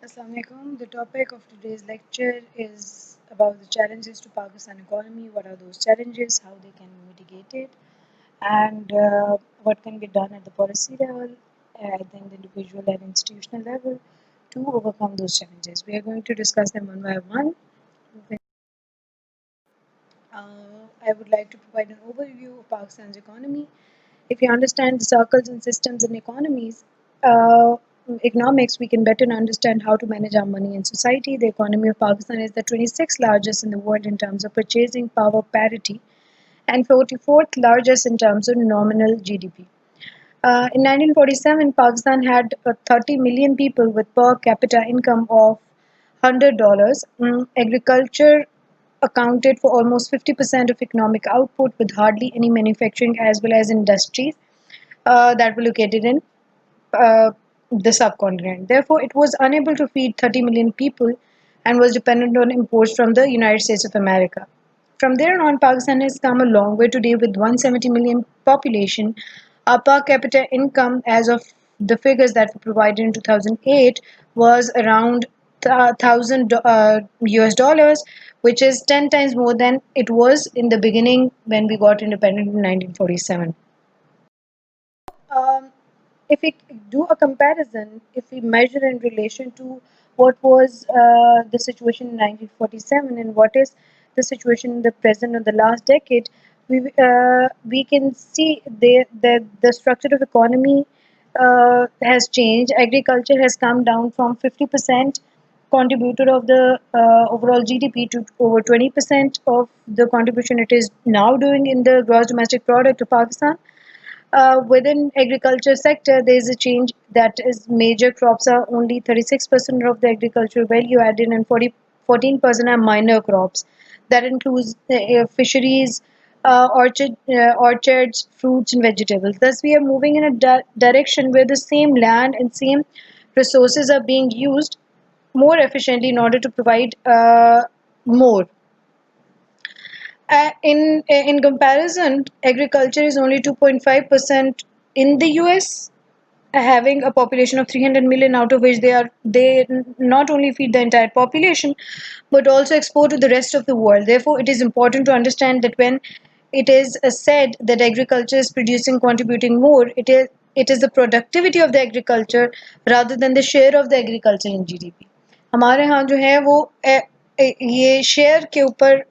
Assalamu alaikum. The topic of today's lecture is about the challenges to Pakistan economy. What are those challenges? How they can be mitigated, and what can be done at the policy level, at the individual and institutional level to overcome those challenges. We are going to discuss them one by one. I would like to provide an overview of Pakistan's economy. If you understand the circles and systems and uh, economics, we can better understand how to manage our money in society. The economy of Pakistan is the 26th largest in the world in terms of purchasing power parity and 44th largest in terms of nominal GDP. In 1947, Pakistan had 30 million people with per capita income of $100. Agriculture accounted for almost 50% of economic output, with hardly any manufacturing as well as industries that were located in uh, the subcontinent. Therefore, it was unable to feed 30 million people and was dependent on imports from the United States of America. From there on, Pakistan has come a long way today with 170 million population. Our per capita income, as of the figures that were provided in 2008, was around 1,000 US dollars, which is 10 times more than it was in the beginning when we got independent in 1947. Um, if we do a comparison, if we measure in relation to what was the situation in 1947 and what is the situation in the present or the last decade, we can see the structure of economy has changed. Agriculture has come down from 50% contributor of the overall GDP to over 20% of the contribution it is now doing in the gross domestic product of Pakistan. Within agriculture sector, there is a change that is major crops are only 36% of the agricultural value added and 14% are minor crops. That includes fisheries, orchards, fruits and vegetables. Thus, we are moving in a direction where the same land and same resources are being used more efficiently in order to provide more. In comparison, agriculture is only 2.5% in the US, having a population of 300 million, out of which they not only feed the entire population but also export to the rest of the world. Therefore, it is important to understand that when it is said that agriculture is producing, contributing more, it is the productivity of the agriculture rather than the share of the agriculture in GDP. हमारे यहाँ जो है वो ये share के ऊपर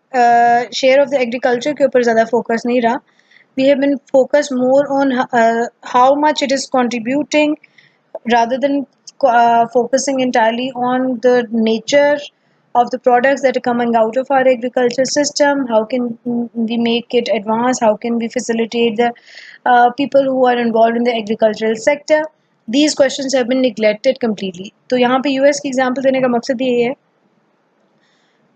share of the agriculture के ऊपर ज़्यादा फोकस नहीं रहा. We have been focused more on how much it is contributing rather than focusing entirely on the nature of the products that are coming out of our agriculture system. How can we make it advance? How can we facilitate the people who are involved in the agricultural sector? These questions have been neglected completely. तो यहाँ पे US की example देने का मकसद ये है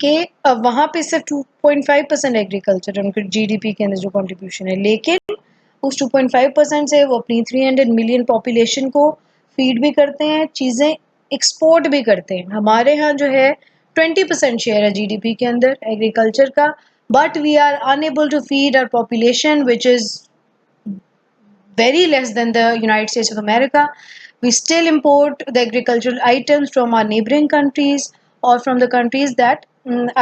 कि वहाँ पे सिर्फ 2.5% एग्रीकल्चर उनके जीडीपी के अंदर जो कंट्रीब्यूशन है, लेकिन उस 2.5% से वो अपनी 300 मिलियन पॉपुलेशन को फीड भी करते हैं, चीज़ें एक्सपोर्ट भी करते हैं. हमारे यहाँ जो है 20% शेयर है जीडीपी के अंदर एग्रीकल्चर का, but we are unable to feed our population which is very less than the United States of America. We still import the agricultural items from our neighboring countries or from the countries that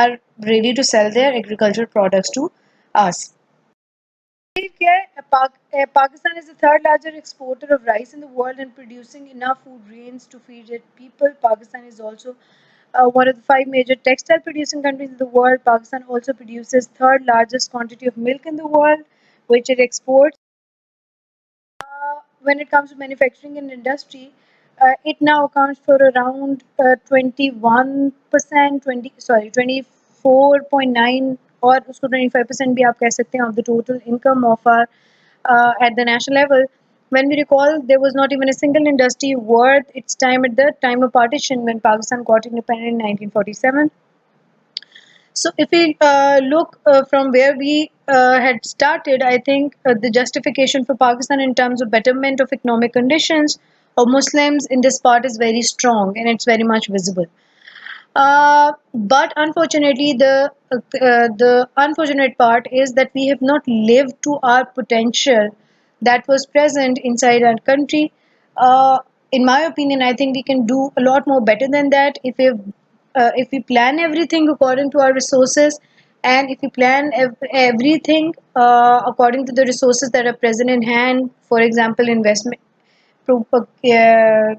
are ready to sell their agricultural products to us. Pakistan is the third largest exporter of rice in the world and producing enough food grains to feed its people. Pakistan is also one of the five major textile producing countries in the world. Pakistan also produces third largest quantity of milk in the world, which it exports. When it comes to manufacturing and industry, it now accounts for around 21%, 24.9 और उसको 25% भी आप कह सकते हैं of the total income of our at the national level. When we recall, there was not even a single industry worth its time at the time of partition when Pakistan got independent in 1947. So, if we look from where we had started, I think the justification for Pakistan in terms of betterment of economic conditions of Muslims in this part is very strong and it's very much visible. But unfortunately, the unfortunate part is that we have not lived to our potential that was present inside our country. Uh, in my opinion, I think we can do a lot more better than that if we plan everything according to our resources, and if we plan everything according to the resources that are present in hand. For example, investment, pro- uh,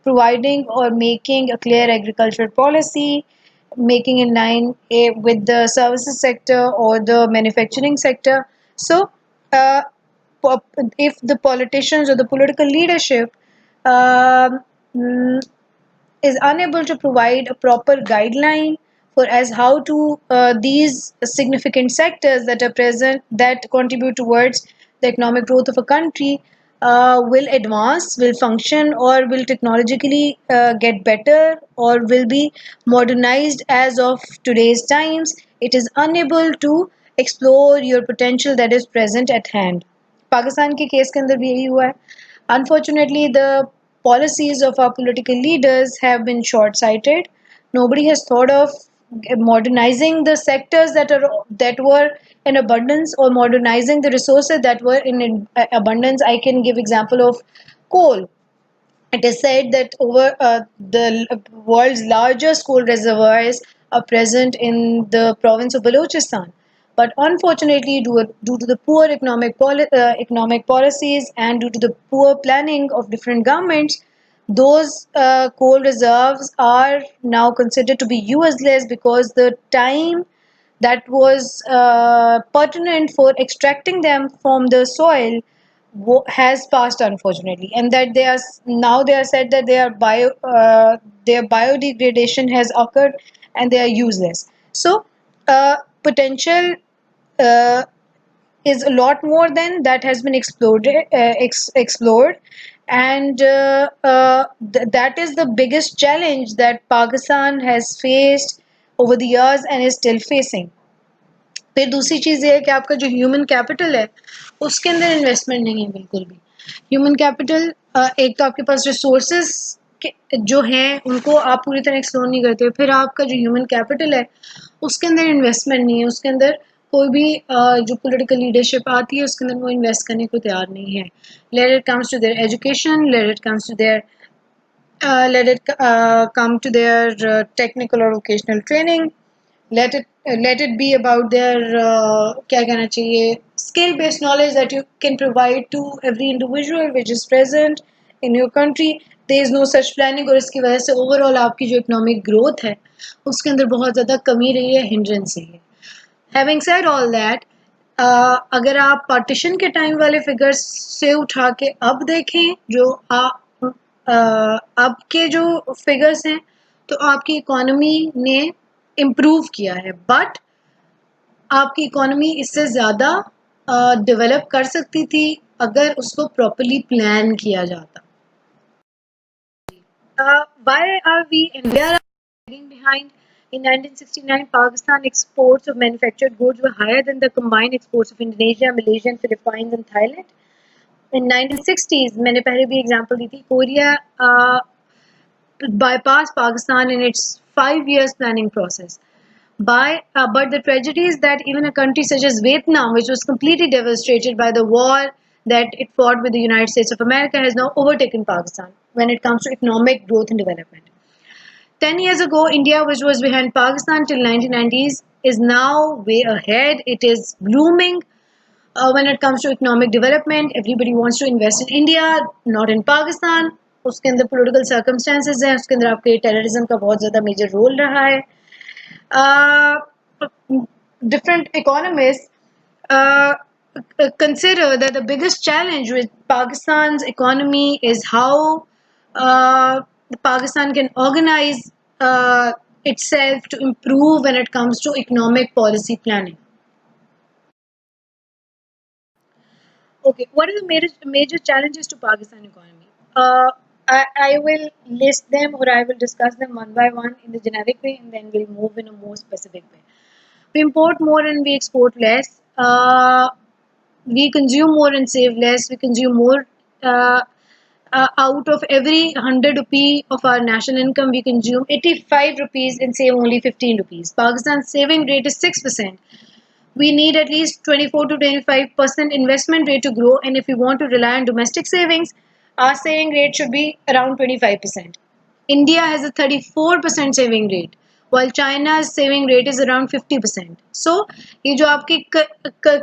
providing or making a clear agricultural policy, making in line with the services sector or the manufacturing sector. So, uh, if the politicians or the political leadership um, mm, is unable to provide a proper guideline for as how to these significant sectors that are present that contribute towards the economic growth of a country will advance, will function, or will technologically get better, or will be modernized as of today's times. It is unable to explore your potential that is present at hand. Pakistan के case के अंदर भी यही हुआ है. Unfortunately, the policies of our political leaders have been short-sighted. Nobody has thought of modernizing the sectors that were in abundance, or modernizing the resources that were in abundance. I can give example of coal. It is said that over the world's largest coal reservoirs are present in the province of Balochistan. But unfortunately, due to the poor economic policies and due to the poor planning of different governments, those coal reserves are now considered to be useless because the time that was pertinent for extracting them from the soil has passed, unfortunately, and that they are said that their biodegradation has occurred and they are useless. So potential uh, is a lot more than that has been explored, and that is the biggest challenge that Pakistan has faced over the years and is still facing. फिर दूसरी चीज़ ये है कि आपका जो human capital है उसके अंदर इन्वेस्टमेंट नहीं है बिल्कुल भी. ह्यूमन कैपिटल, एक तो आपके पास रिसोर्सेज जो हैं उनको आप पूरी तरह एक्सप्लोर नहीं करते, फिर आपका जो ह्यूमन कैपिटल है उसके अंदर इन्वेस्टमेंट नहीं है, उसके अंदर कोई भी जो पॉलिटिकल लीडरशिप आती है उसके अंदर वो इन्वेस्ट करने को तैयार नहीं है. Let it comes to their education, let it comes to their let it come to their technical or vocational training. Let it be about their क्या कहना चाहिए skill based knowledge that you can provide to every individual which is present in your country. There is no such planning, और इसकी वजह से overall आपकी जो economic growth है उसके अंदर बहुत ज़्यादा कमी रही है, हिंड्रेंस रही है. हैविंग सेड ऑल दैट, अगर आप पार्टीशन के टाइम वाले फिगर्स से उठा के अब देखें जो अब के जो फिगर्स हैं, तो आपकी इकोनॉमी ने इम्प्रूव किया है, बट आपकी इकोनॉमी इससे ज़्यादा डेवलप कर सकती थी अगर उसको प्रॉपरली प्लान किया जाता. Why are we and where are we lagging behind? In 1969, Pakistan exports of manufactured goods were higher than the combined exports of Indonesia, Malaysia, and Philippines and Thailand. In 1960s, मैंने पहले भी example दी थी, Korea bypassed Pakistan in its 5 years planning process. But the tragedy is that even a country such as Vietnam, which was completely devastated by the war that it fought with the United States of America, has now overtaken Pakistan when it comes to economic growth and development. 10 years ago, India, which was behind Pakistan till 1990s, is now way ahead. It is blooming when it comes to economic development. Everybody wants to invest in India, not in Pakistan. उसके अंदर political circumstances हैं, उसके अंदर आपके terrorism का बहुत ज़्यादा major role रहा है. uh, Different economists consider that the biggest challenge with Pakistan's economy is how Pakistan can organize itself to improve when it comes to economic policy planning. Okay, what are the major challenges to Pakistan economy? I will list them, or I will discuss them one by one in the generic way, and then we'll move in a more specific way. We import more and we export less. We consume more and save less. We consume more. Out of every 100 rupee of our national income, we consume 85 rupees and save only 15 rupees. Pakistan's saving rate is 6%. We need at least 24 to 25% investment rate to grow, and if we want to rely on domestic savings, Our saving rate should be around 25%. India has a 34% saving rate, while China's saving rate is around 50%. So ये जो आपकी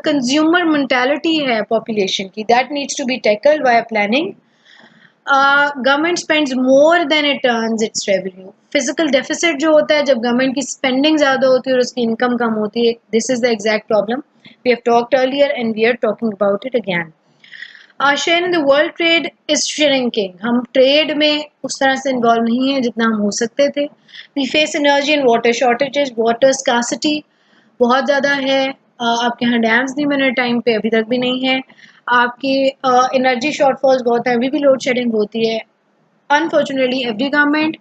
consumer mentality है population की, that needs to be tackled via planning. Government spends more than it earns its revenue. Physical deficit जो होता है जब government की spending ज़्यादा होती है और उसकी income कम होती है, this is the exact problem. We have talked earlier and we are talking about it again. Our share in the world trade is shrinking. हम trade में उस तरह से involve नहीं हैं जितना हम हो सकते थे. We face energy and water shortages, water scarcity बहुत ज़्यादा है. आपके यहाँ डैम्स नहीं बने टाइम पे, अभी तक भी नहीं है. आपकी एनर्जी शॉर्टफॉल्स बहुत है, अभी भी लोड शेडिंग होती है. Unfortunately, every government,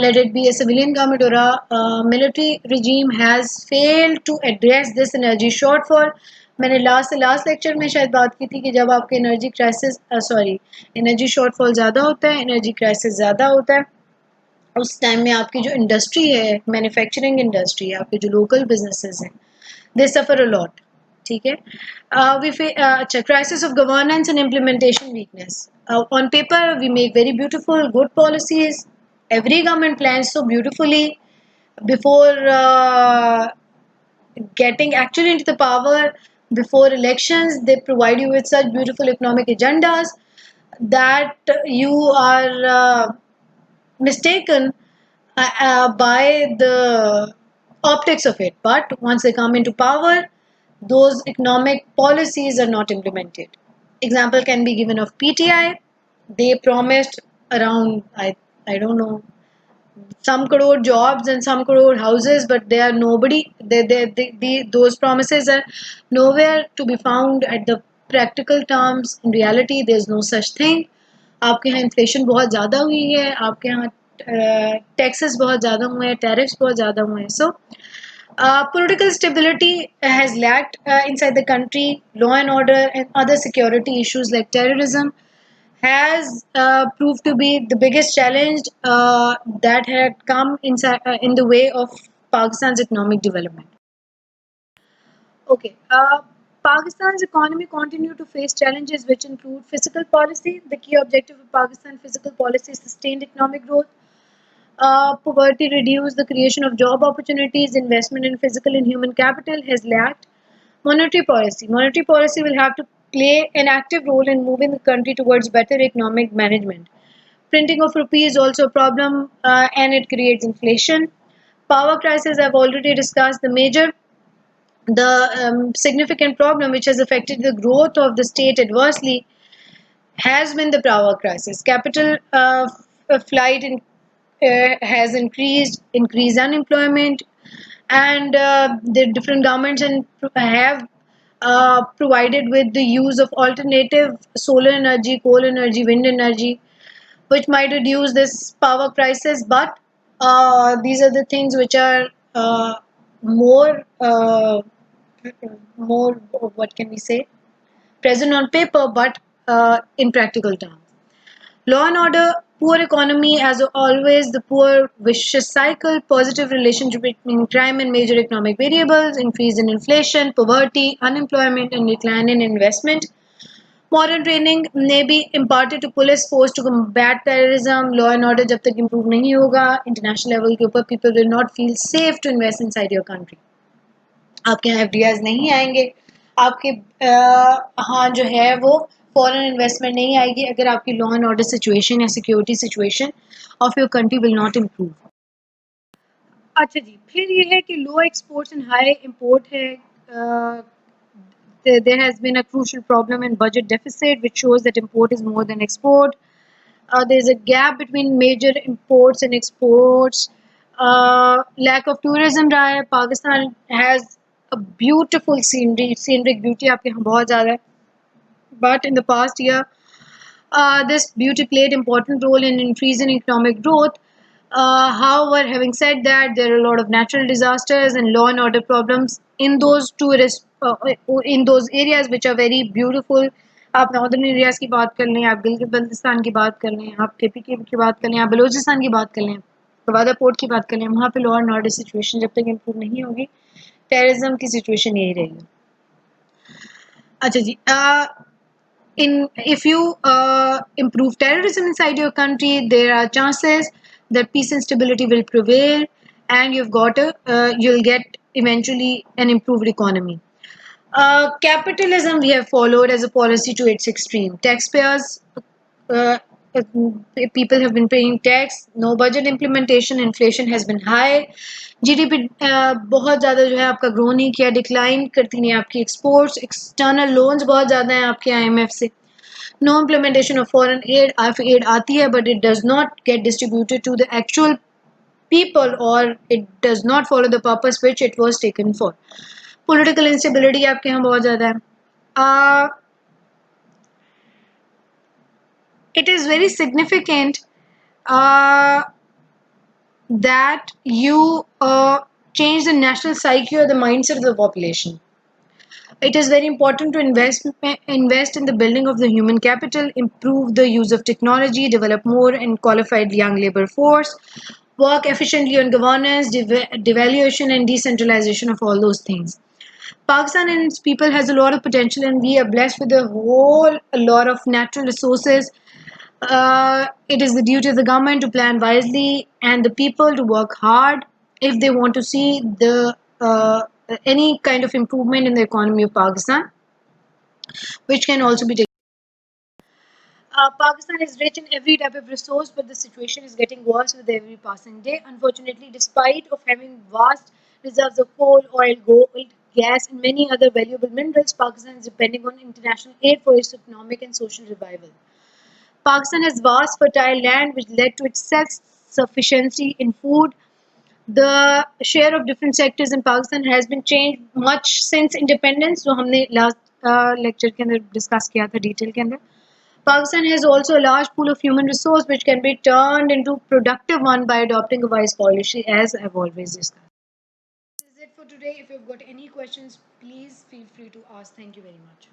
let it be a civilian government or a military regime, has failed to address this energy shortfall. मैंने लास्ट लेक्चर में शायद बात की थी कि जब आपके एनर्जी शॉर्टफॉल ज़्यादा होता है, एनर्जी क्राइसिस ज़्यादा होता है, उस टाइम में आपकी जो इंडस्ट्री है, मैन्युफैक्चरिंग इंडस्ट्री है, आपके जो लोकल बिजनेसेस हैं, दे सफ़र अ लॉट. ठीक है. अच्छा, crisis of governance and implementation weakness. On paper, we make very beautiful, good policies. Every government plans so beautifully before getting actually into the power. Before elections, they provide you with such beautiful economic agendas that you are mistaken by the optics of it. But once they come into power, those economic policies are not implemented. Example can be given of PTI. They promised around, I don't know, some crore jobs and some crore houses, but they are nobody. Those promises are nowhere to be found at the practical terms. In reality, there is no such thing. आपके यहाँ inflation बहुत ज़्यादा हुई है, आपके यहाँ taxes बहुत ज़्यादा हुए हैं, टैरिफ्स बहुत ज़्यादा हुए हैं. So political stability has lacked inside the country. Law and order and other security issues like terrorism has proved to be the biggest challenge that had come inside in the way of Pakistan's economic development. Okay. Pakistan's economy continued to face challenges which include fiscal policy. The key objective of Pakistan fiscal policy is sustained economic growth. Poverty reduced, the creation of job opportunities, investment in physical and human capital has lacked. Monetary policy. Monetary policy will have to play an active role in moving the country towards better economic management. Printing of rupee is also a problem and it creates inflation. Power crisis, I've already discussed. The significant problem which has affected the growth of the state adversely has been the power crisis. Capital flight has increased unemployment, and the different governments have provided with the use of alternative solar energy, coal energy, wind energy, which might reduce this power crisis. But these are the things which are more, more, what can we say, present on paper, but in practical terms. Law and order, poor economy, as always, the poor vicious cycle, positive relationship between crime and major economic variables, increase in inflation, poverty, unemployment, and decline in investment. Modern training may be imparted to police force to combat terrorism. Law and order जब तक improve नहीं होगा, international level के ऊपर people will not feel safe to invest inside your country. आपके यहाँ FDIs नहीं आएंगे, आपके हाँ जो है वो फॉरेन इन्वेस्टमेंट नहीं आएगी अगर आपकी लॉ एंड ऑर्डर सिचुएशन या security situation of your country will not improve. अच्छा जी, फिर ये है कि लो एक्सपोर्ट्स एंड हाई इम्पोर्ट है. there has been a crucial problem in budget deficit which shows that import is more than export. There is a gap between major imports and exports. Lack of tourism रहा है. Pakistan has a beautiful scenic beauty आपके यहाँ बहुत ज़्यादा है. But in the past year, this beauty played important role in increasing economic growth. However, having said that, there are a lot of natural disasters and law and order problems in those in those areas which are very beautiful. आप northern areas की बात कर लें, आप गिलगित बल्तिस्तान की बात कर लें, आप KPK की बात कर लें, आप बलूचिस्तान की बात कर लें, वादा पोर्ट की बात कर लें, वहाँ पे लॉ एंड ऑर्डर सिचुएशन जब तक इम्प्रूव नहीं होगी, टेररिज्म की सिचुएशन यही रहेगी. अच्छा जी, if you improve terrorism inside your country, there are chances that peace and stability will prevail, and you'll get eventually an improved economy. Capitalism we have followed as a policy to its extreme. Taxpayers, uh, uh, people have been paying tax. No budget implementation. Inflation has been high. GDP बहुत ज़्यादा जो है आपका grow नहीं किया, decline करती नहीं आपकी एक्सपोर्ट्स, एक्सटर्नल लोन्स बहुत ज़्यादा हैं आपके आईएमएफ से. No implementation of foreign aid. Aid आती है but it does not get distributed to the actual people, or it does not follow the purpose which it was taken for. Political instability आपके यहाँ बहुत ज़्यादा है. It is very significant uh, that you change the national psyche or the mindset of the population. It is very important to invest in the building of the human capital, improve the use of technology, develop more and qualified young labor force, work efficiently on governance, devaluation and decentralization of all those things. Pakistan and its people has a lot of potential, and we are blessed with a lot of natural resources. It is the duty of the government to plan wisely and the people to work hard if they want to see the any kind of improvement in the economy of Pakistan, which can also be taken. Pakistan is rich in every type of resource, but the situation is getting worse with every passing day. Unfortunately, despite of having vast reserves of coal, oil, gold, gas, and many other valuable minerals, Pakistan is depending on international aid for its economic and social revival. Pakistan has vast fertile land which led to its self-sufficiency in food. The share of different sectors in Pakistan has been changed much since independence, जो हमने last lecture के अंदर discuss किया था detail के अंदर. Pakistan has also a large pool of human resource which can be turned into productive one by adopting a wise policy, as I've always discussed. This is it for today. If you've got any questions, please feel free to ask. Thank you very much.